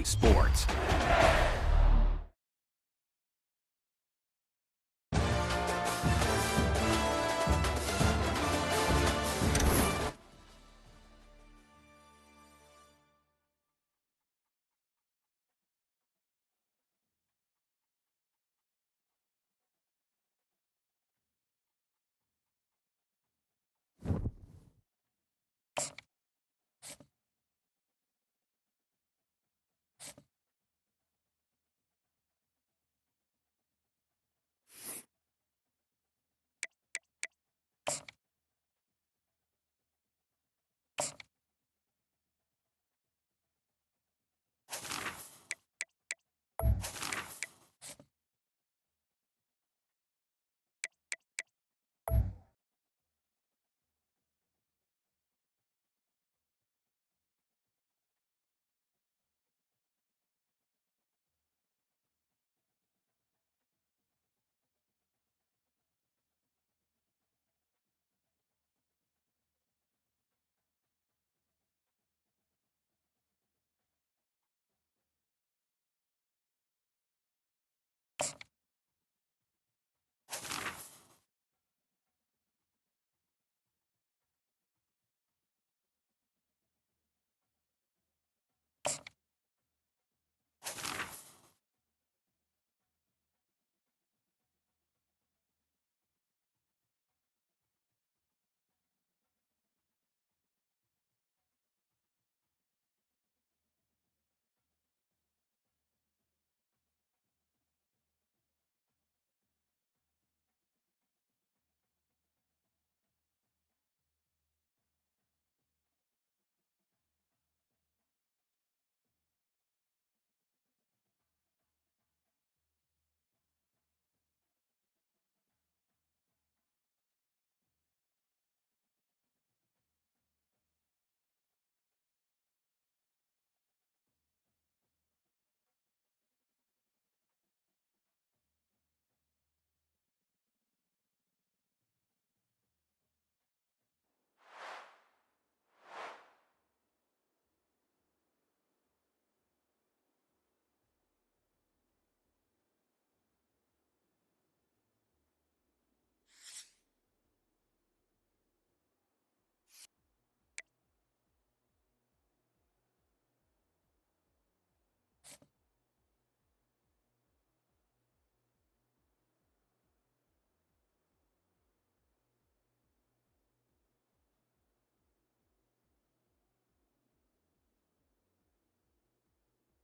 Sports.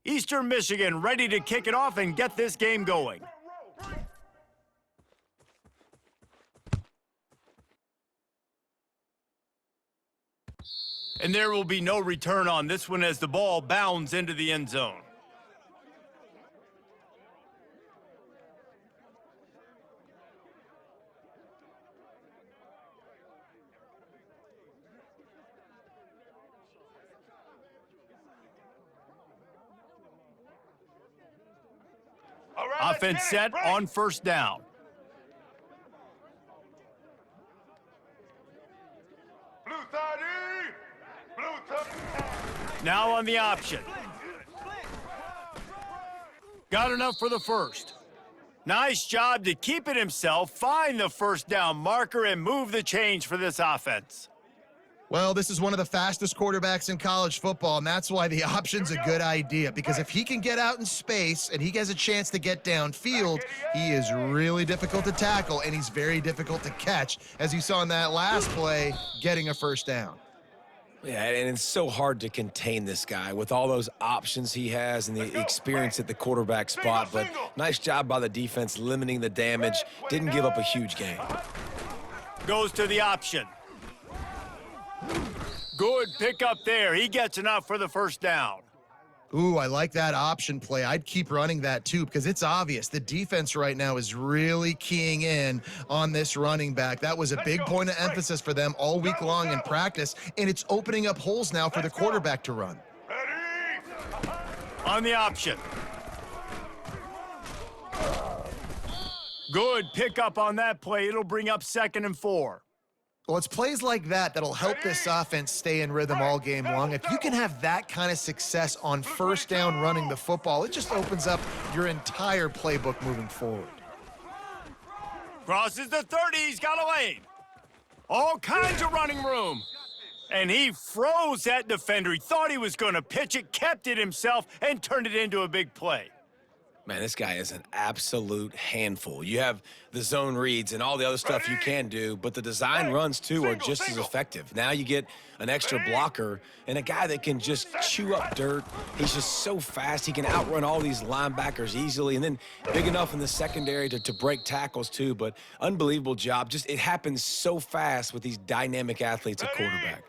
Eastern Michigan ready to kick it off and get this game going. And there will be no return on this one as the ball bounds into the end zone. Offense set on first down. Now on the option. Got enough for the first. Nice job to keep it himself, find the first down marker, and move the change for this offense. Well, this is one of the fastest quarterbacks in college football, and that's why the option's a good idea, because if he can get out in space and he has a chance to get downfield, he is really difficult to tackle, and he's very difficult to catch, as you saw in that last play, getting a first down. Yeah, and it's so hard to contain this guy with all those options he has and the experience at the quarterback spot, but nice job by the defense limiting the damage. Didn't give up a huge gain. Goes to the option. Good pickup there. He gets enough for the first down. Ooh, I like that option play. I'd keep running that too, because it's obvious the defense right now is really keying in on this running back. That was a big point of emphasis for them all week long in practice, and it's opening up holes now for the quarterback to run. On the option. Good pickup on that play. It'll bring up 2nd and 4. Well, it's plays like that that'll help this offense stay in rhythm all game long. If you can have that kind of success on first down running the football, it just opens up your entire playbook moving forward. Crosses the 30, he's got a lane. All kinds of running room. And he froze that defender. He thought he was going to pitch it, kept it himself, and turned it into a big play. Man, this guy is an absolute handful. You have the zone reads and all the other stuff you can do, but the design runs, too, are just as effective. Now you get an extra blocker and a guy that can just chew up dirt. He's just so fast. He can outrun all these linebackers easily, and then big enough in the secondary to break tackles, too. But unbelievable job. Just it happens so fast with these dynamic athletes at quarterback.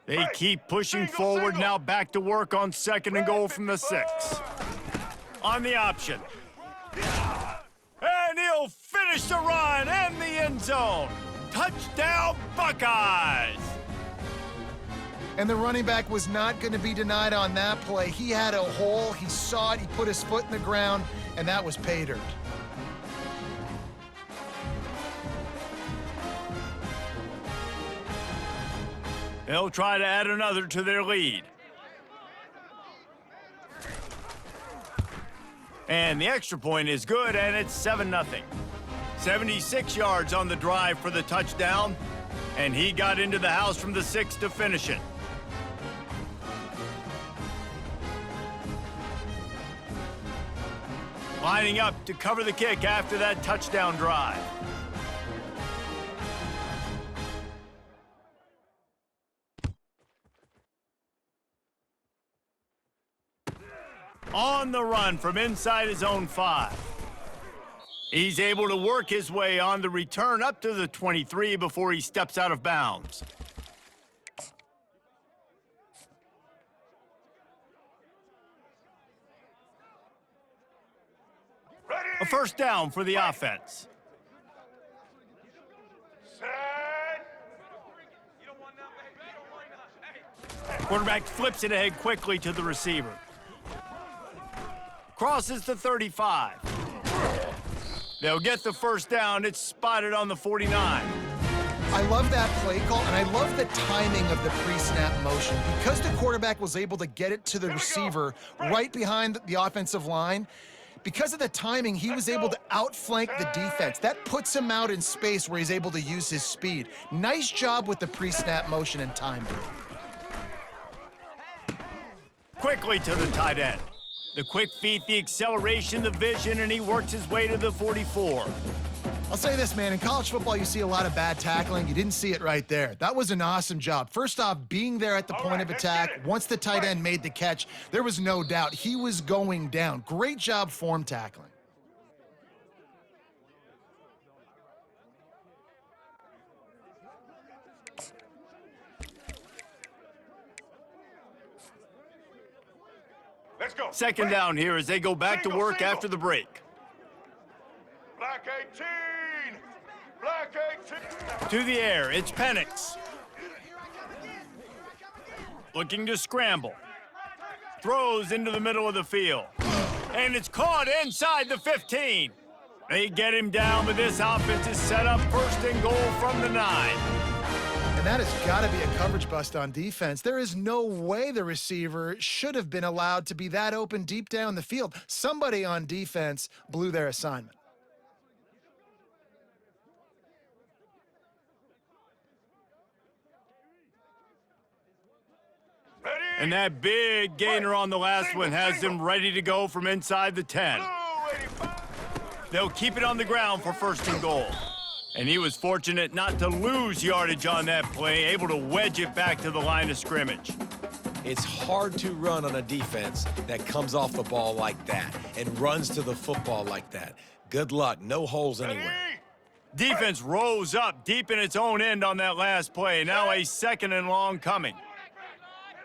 They keep pushing forward, now back to work on 2nd and goal from the 6. On the option. And he'll finish the run in the end zone. Touchdown, Buckeyes! And the running back was not going to be denied on that play. He had a hole, he saw it, he put his foot in the ground, and that was pay dirt. They'll try to add another to their lead. And the extra point is good, and it's 7-0. 76 yards on the drive for the touchdown, and he got into the house from the 6 to finish it. Lining up to cover the kick after that touchdown drive. On the run from inside his own 5. He's able to work his way on the return up to the 23 before he steps out of bounds. A first down for the offense. Quarterback flips it ahead quickly to the receiver. Crosses the 35. They'll get the first down. It's spotted on the 49. I love that play call, and I love the timing of the pre-snap motion. Because the quarterback was able to get it to the receiver right behind the offensive line, because of the timing, he was able to outflank the defense. That puts him out in space where he's able to use his speed. Nice job with the pre-snap motion and timing. Quickly to the tight end. The quick feet, the acceleration, the vision, and he works his way to the 44. I'll say this, man. In college football, you see a lot of bad tackling. You didn't see it right there. That was an awesome job. First off, being there at the point of attack. Once the tight end made the catch, there was no doubt he was going down. Great job form tackling. Let's go. Second down here as they go back to work after the break. Black 18! Black 18! To the air, it's Penix. Looking to scramble. Throws into the middle of the field. And it's caught inside the 15. They get him down, but this offense is set up 1st and goal from the 9. And that has got to be a coverage bust on defense. There is no way the receiver should have been allowed to be that open deep down the field. Somebody on defense blew their assignment. And that big gainer on the last one has them ready to go from inside the 10. They'll keep it on the ground for 1st and goal. And he was fortunate not to lose yardage on that play, able to wedge it back to the line of scrimmage. It's hard to run on a defense that comes off the ball like that and runs to the football like that. Good luck. No holes anywhere. Defense rose up deep in its own end on that last play. Now a 2nd and long coming.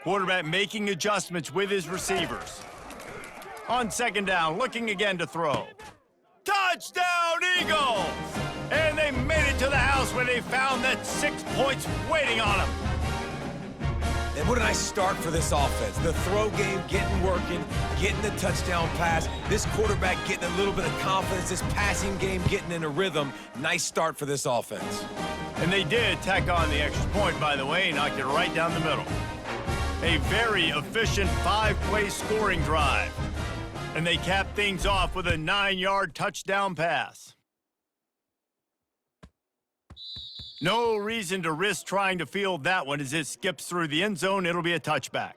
Quarterback making adjustments with his receivers. On 2nd down, looking again to throw. Touchdown, Eagles! And they made it to the house where they found that 6 points waiting on them. And what a nice start for this offense. The throw game getting working, getting the touchdown pass. This quarterback getting a little bit of confidence. This passing game getting in a rhythm. Nice start for this offense. And they did tack on the extra point, by the way, knocked it right down the middle. A very efficient 5-play scoring drive. And they capped things off with a 9-yard touchdown pass. No reason to risk trying to field that one as it skips through the end zone. It'll be a touchback.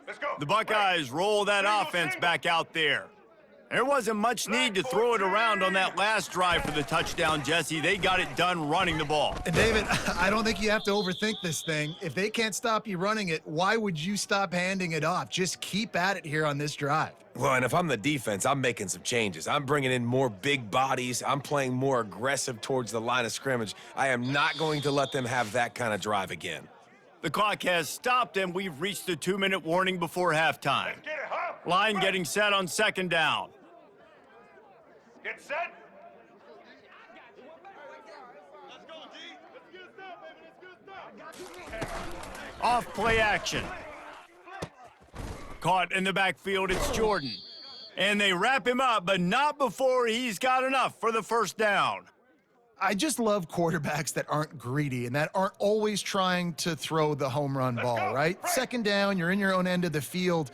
Let's go. The Buckeyes roll that offense back out there. There wasn't much need to throw it around on that last drive for the touchdown, Jesse. They got it done running the ball. And David, I don't think you have to overthink this thing. If they can't stop you running it, why would you stop handing it off? Just keep at it here on this drive. Well, and if I'm the defense, I'm making some changes. I'm bringing in more big bodies. I'm playing more aggressive towards the line of scrimmage. I am not going to let them have that kind of drive again. The clock has stopped, and we've reached the 2-minute warning before halftime. Get it, huh? Line getting set on second down. Get set. Off play action. Caught in the backfield, it's Jordan. And they wrap him up, but not before he's got enough for the first down. I just love quarterbacks that aren't greedy and that aren't always trying to throw the home run ball, go. right? Second down, you're in your own end of the field.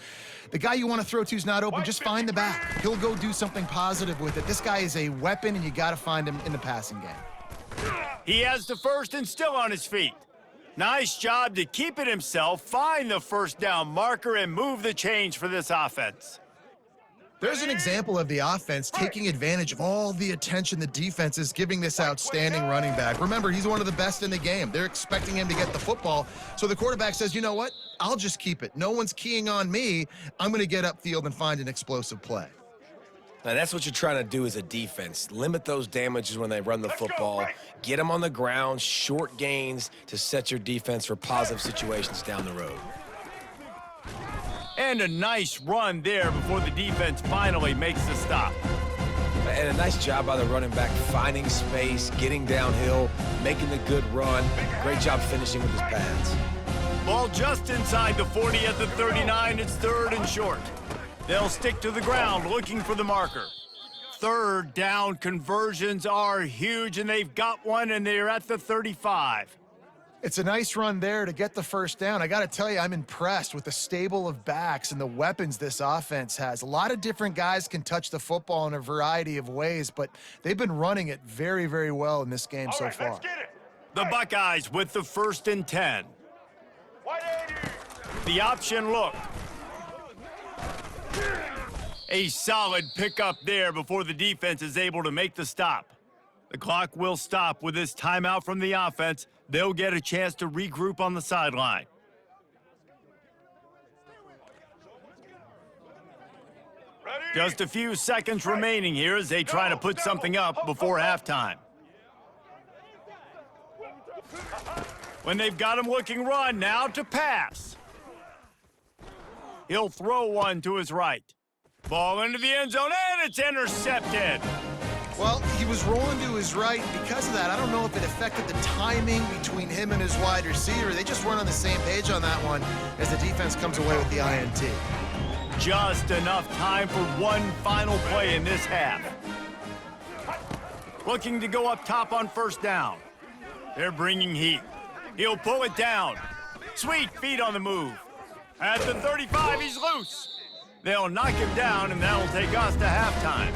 The guy you want to throw to is not open. Just find the back. He'll go do something positive with it. This guy is a weapon, and you got to find him in the passing game. He has the first and still on his feet. Nice job to keep it himself, find the first down marker, and move the chains for this offense. There's an example of the offense taking advantage of all the attention the defense is giving this outstanding running back. Remember, he's one of the best in the game. They're expecting him to get the football. So the quarterback says, you know what? I'll just keep it. No one's keying on me. I'm going to get upfield and find an explosive play. Now, that's what you're trying to do as a defense. Limit those damages when they run the football. Get them on the ground, short gains to set your defense for positive situations down the road. And a nice run there before the defense finally makes the stop. And a nice job by the running back, finding space, getting downhill, making the good run. Great job finishing with his pads. Ball just inside the 40 at the 39. It's third and short. They'll stick to the ground looking for the marker. Third down conversions are huge, and they've got one, and they're at the 35. It's a nice run there to get the first down. I got to tell you, I'm impressed with the stable of backs and the weapons this offense has. A lot of different guys can touch the football in a variety of ways, but they've been running it very, very well in this game so far. Let's get it. The Buckeyes with the first and 10. 180. The option look. A solid pickup there before the defense is able to make the stop. The clock will stop with this timeout from the offense. They'll get a chance to regroup on the sideline. Ready? Just a few seconds remaining here as they try to put something up before halftime. When they've got him looking run, now to pass. He'll throw one to his right. Ball into the end zone, and it's intercepted. Well, he was rolling to his right, and because of that, I don't know if it affected the timing between him and his wide receiver. They just weren't on the same page on that one as the defense comes away with the INT. Just enough time for one final play in this half. Looking to go up top on first down. They're bringing heat. He'll pull it down. Sweet feet on the move. At the 35, he's loose. They'll knock him down, and that'll take us to halftime.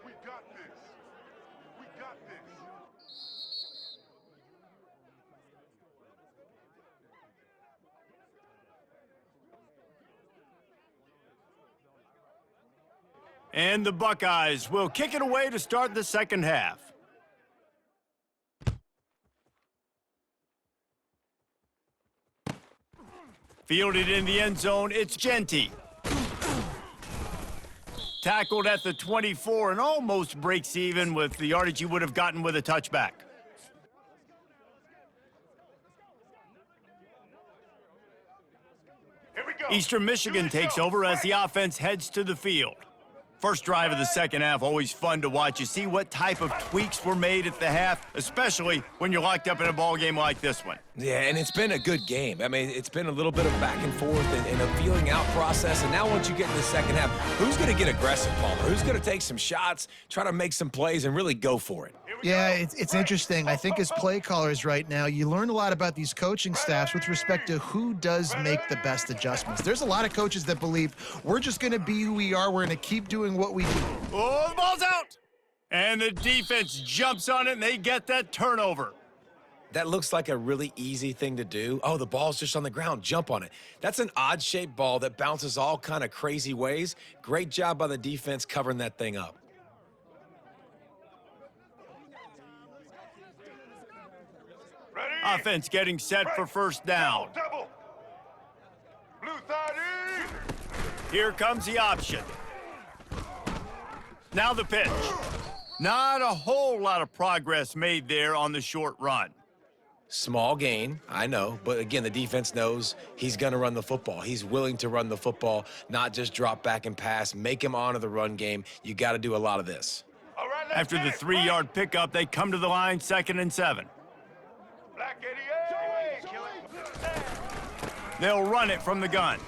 We got this. We got this. And the Buckeyes will kick it away to start the second half. Fielded in the end zone, it's Genty. Tackled at the 24 and almost breaks even with the yardage he would have gotten with a touchback. Here we go. Eastern Michigan takes over as the offense heads to the field. First drive of the second half, always fun to watch. You see what type of tweaks were made at the half, especially when you're locked up in a ball game like this one. Yeah, and it's been a good game. I mean, it's been a little bit of back and forth and a feeling out process. And now once you get in the second half, who's going to get aggressive, Palmer? Who's going to take some shots, try to make some plays, and really go for it? Yeah, it's interesting. I think as play callers right now, you learn a lot about these coaching staffs with respect to who does make the best adjustments. There's a lot of coaches that believe we're just going to be who we are. We're going to keep doing what we do. Oh, the ball's out! And the defense jumps on it, and they get that turnover. That looks like a really easy thing to do. Oh, the ball's just on the ground. Jump on it. That's an odd-shaped ball that bounces all kind of crazy ways. Great job by the defense covering that thing up. Offense getting set for first down. Double. Blue 30. Here comes the option. Now the pitch. Not a whole lot of progress made there on the short run. Small gain, I know, but again, the defense knows he's going to run the football. He's willing to run the football, not just drop back and pass, make him honor the run game. You got to do a lot of this. All right, After the 3-yard pickup, they come to the line, 2nd and 7. Black 88. They'll run it from the gun.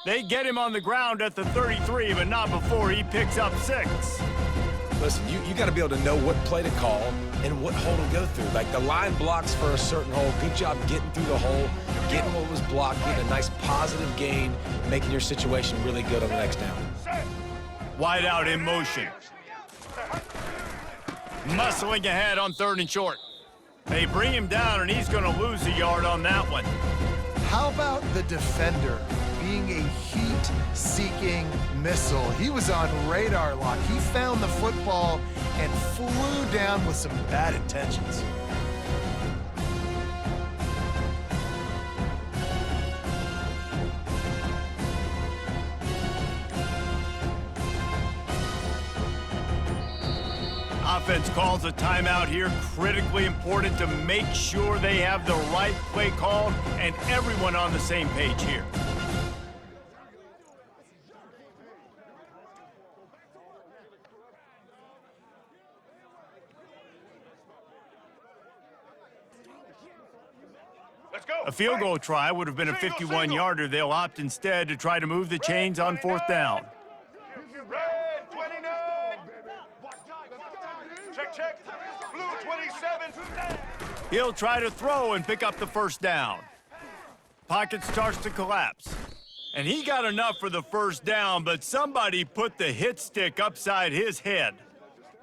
They get him on the ground at the 33, but not before he picks up 6. Listen, you got to be able to know what play to call and what hole to go through. Like the line blocks for a certain hole. Good job getting through the hole, getting what was blocked, getting a nice positive gain, making your situation really good on the next down. Wide out in motion. Muscling ahead on 3rd and short. They bring him down, and he's going to lose a yard on that one. How about the defender being a heat-seeking missile? He was on radar lock. He found the football and flew down with some bad intentions. Offense calls a timeout here. Critically important to make sure they have the right play called and everyone on the same page here. Let's go. A field goal try would have been a 51-yarder. They'll opt instead to try to move the chains on 4th down. Red 29. Check. Blue 27. He'll try to throw and pick up the first down. Pocket starts to collapse. And he got enough for the first down, but somebody put the hit stick upside his head.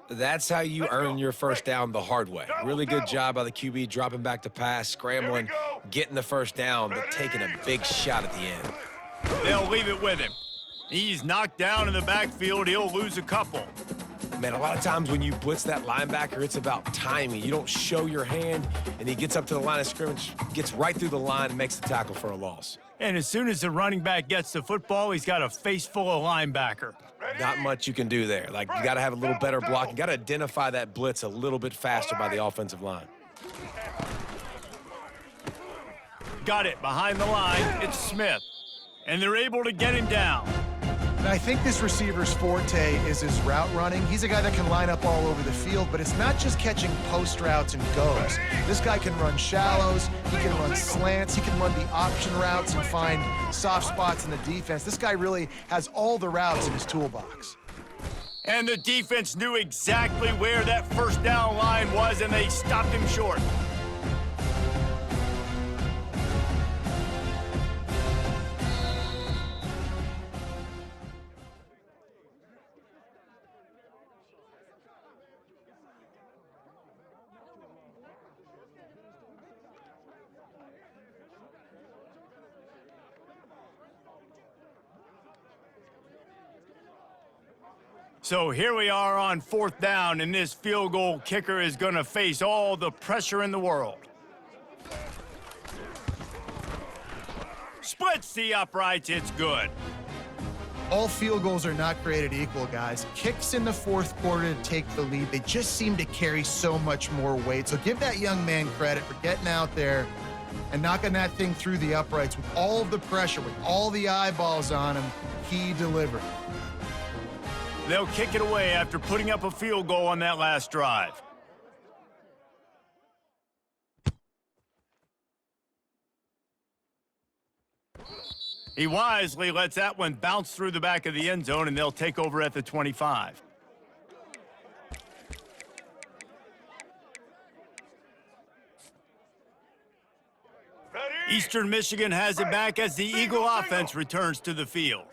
That's how you earn your first down the hard way. Really good job by the QB, dropping back to pass, scrambling, getting the first down, but taking a big shot at the end. They'll leave it with him. He's knocked down in the backfield. He'll lose a couple. Man, a lot of times when you blitz that linebacker, it's about timing. You don't show your hand, and he gets up to the line of scrimmage, gets right through the line, and makes the tackle for a loss. And as soon as the running back gets the football, he's got a face full of linebacker. Not much you can do there. Like, you got to have a little better block. You got to identify that blitz a little bit faster by the offensive line. Got it behind the line. It's Smith. And they're able to get him down. And I think this receiver's forte is his route running. He's a guy that can line up all over the field, but it's not just catching post routes and goes. This guy can run shallows, he can run slants, he can run the option routes and find soft spots in the defense. This guy really has all the routes in his toolbox. And the defense knew exactly where that first down line was, and they stopped him short. So here we are on 4th down, and this field goal kicker is going to face all the pressure in the world. Splits the uprights, it's good. All field goals are not created equal, guys. Kicks in the 4th quarter to take the lead, they just seem to carry so much more weight. So give that young man credit for getting out there and knocking that thing through the uprights with all of the pressure, with all the eyeballs on him. He delivered. They'll kick it away after putting up a field goal on that last drive. He wisely lets that one bounce through the back of the end zone, and they'll take over at the 25. Eastern Michigan has it back as the Eagle offense returns to the field.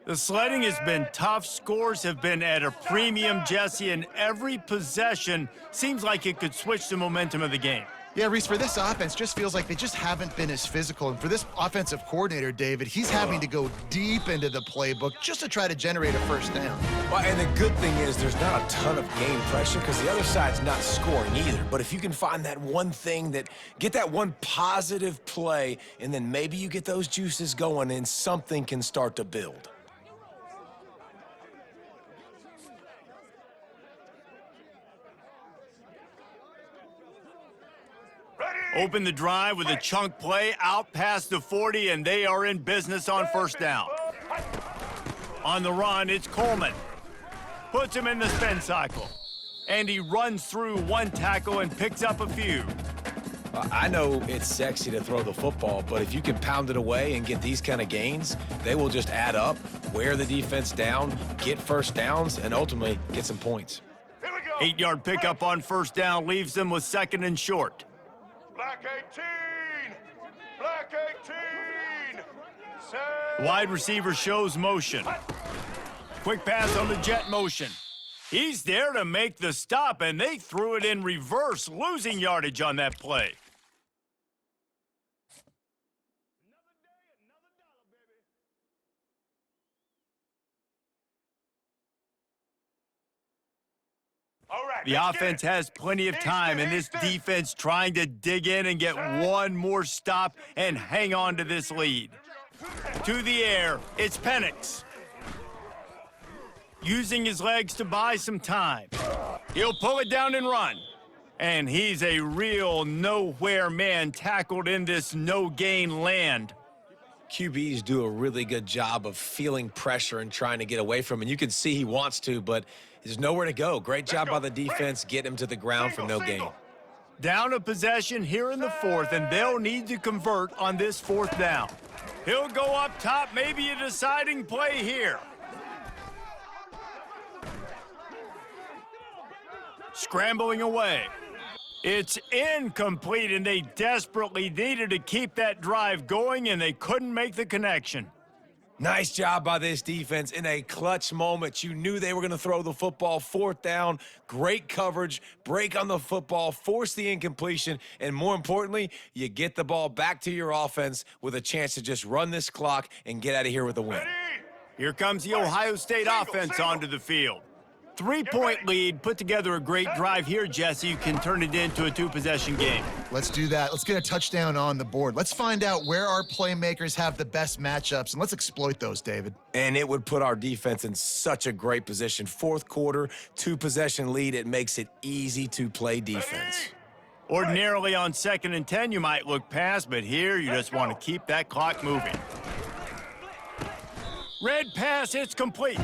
The sledding has been tough. Scores have been at a premium, Jesse, and every possession seems like it could switch the momentum of the game. Yeah, Reese, for this offense, just feels like they just haven't been as physical. And for this offensive coordinator, David, he's having to go deep into the playbook just to try to generate a first down. Well, and the good thing is there's not a ton of game pressure because the other side's not scoring either. But if you can find that one thing get that one positive play, and then maybe you get those juices going and something can start to build. Open the drive with a chunk play out past the 40, and they are in business on first down. On the run, it's Coleman. Puts him in the spin cycle. And he runs through one tackle and picks up a few. I know it's sexy to throw the football, but if you can pound it away and get these kind of gains, they will just add up, wear the defense down, get first downs, and ultimately get some points. 8-yard pickup on first down leaves them with second and short. Black 18! Black 18! Wide receiver shows motion. Quick pass on the jet motion. He's there to make the stop, and they threw it in reverse, losing yardage on that play. The offense has plenty of time, and this defense trying to dig in and get one more stop and hang on to this lead. To the air, it's Penix. Using his legs to buy some time. He'll pull it down and run. And he's a real nowhere man tackled in this no-gain land. QBs do a really good job of feeling pressure and trying to get away from it. And you can see he wants to, but there's nowhere to go. Great job by the defense, get him to the ground for no gain. Down a possession here in the fourth, and they'll need to convert on this fourth down. He'll go up top, maybe a deciding play here. Scrambling away. It's incomplete, and they desperately needed to keep that drive going, and they couldn't make the connection. Nice job by this defense in a clutch moment. You knew they were going to throw the football. Fourth down, great coverage, break on the football, force the incompletion, and more importantly, you get the ball back to your offense with a chance to just run this clock and get out of here with a win. Here comes the Ohio State offense onto the field. 3-point lead, put together a great drive here, Jesse. You can turn it into a two-possession game. Let's do that. Let's get a touchdown on the board. Let's find out where our playmakers have the best matchups, and let's exploit those, David. And it would put our defense in such a great position. Fourth quarter, two-possession lead. It makes it easy to play defense. Ordinarily on 2nd and 10, you might look past, but here you just want to keep that clock moving. Red pass, it's complete.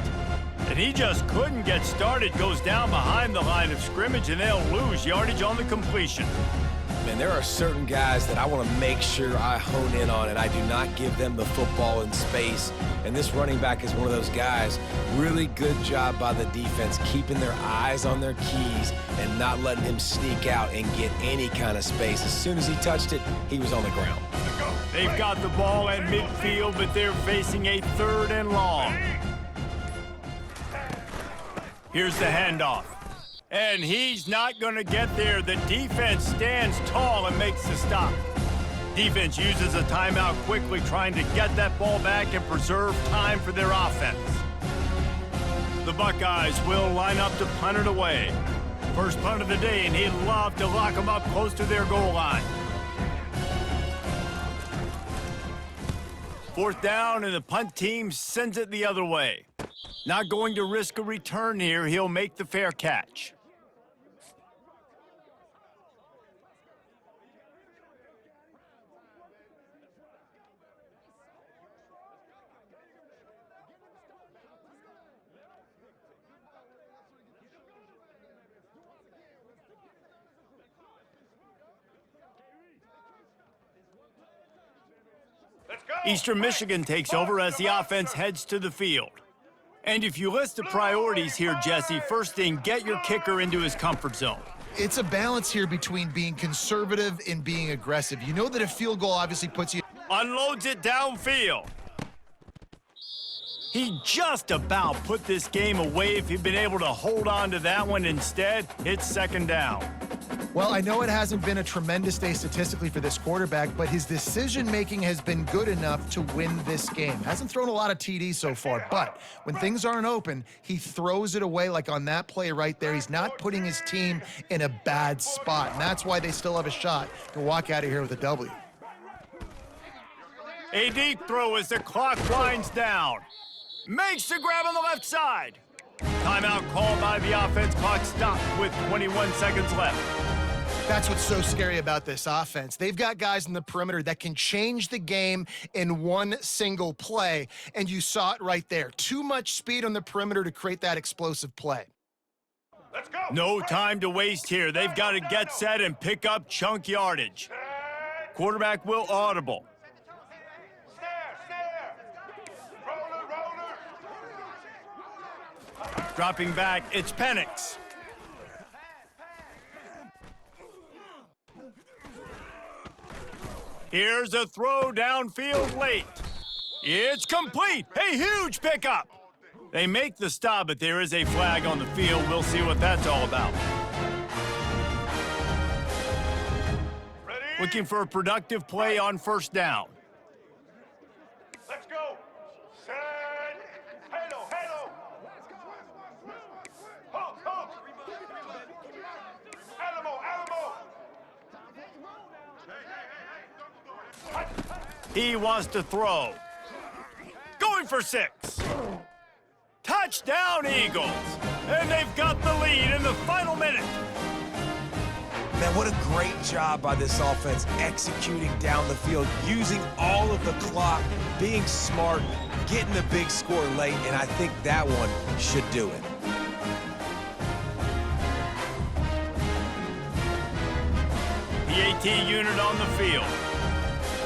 And he just couldn't get started, goes down behind the line of scrimmage, and they'll lose yardage on the completion. Man, there are certain guys that I want to make sure I hone in on, and I do not give them the football in space. And this running back is one of those guys. Really good job by the defense, keeping their eyes on their keys and not letting him sneak out and get any kind of space. As soon as he touched it, he was on the ground. They've got the ball at midfield, but they're facing a 3rd and long. Here's the handoff. And he's not going to get there. The defense stands tall and makes the stop. Defense uses a timeout quickly, trying to get that ball back and preserve time for their offense. The Buckeyes will line up to punt it away. First punt of the day, and he'd love to lock them up close to their goal line. 4th down, and the punt team sends it the other way. Not going to risk a return here. He'll make the fair catch. Eastern Michigan takes over as the offense heads to the field. And if you list the priorities here, Jesse, first thing, get your kicker into his comfort zone. It's a balance here between being conservative and being aggressive. You know that a field goal obviously puts you... Unloads it downfield. He just about put this game away if he'd been able to hold on to that one. Instead, it's second down. Well, I know it hasn't been a tremendous day statistically for this quarterback, but his decision-making has been good enough to win this game. Hasn't thrown a lot of TDs so far, but when things aren't open, he throws it away like on that play right there. He's not putting his team in a bad spot, and that's why they still have a shot to walk out of here with a W. A deep throw as the clock winds down. Makes the grab on the left side. Timeout called by the offense. Clock stopped with 21 seconds left. That's what's so scary about this offense. They've got guys in the perimeter that can change the game in one single play, and you saw it right there. Too much speed on the perimeter to create that explosive play. Let's go. No time to waste here. They've got to get set and pick up chunk yardage. Quarterback will audible. Snare. Roller. Dropping back, it's Penix. Here's a throw downfield late. It's complete. A huge pickup. They make the stop, but there is a flag on the field. We'll see what that's all about. Ready? Looking for a productive play on first down. Let's go. Set. Halo. Hook. Alamo. He wants to throw. Going for 6. Touchdown, Eagles. And they've got the lead in the final minute. Man, what a great job by this offense executing down the field, using all of the clock, being smart, getting the big score late, and I think that one should do it. The AT unit on the field.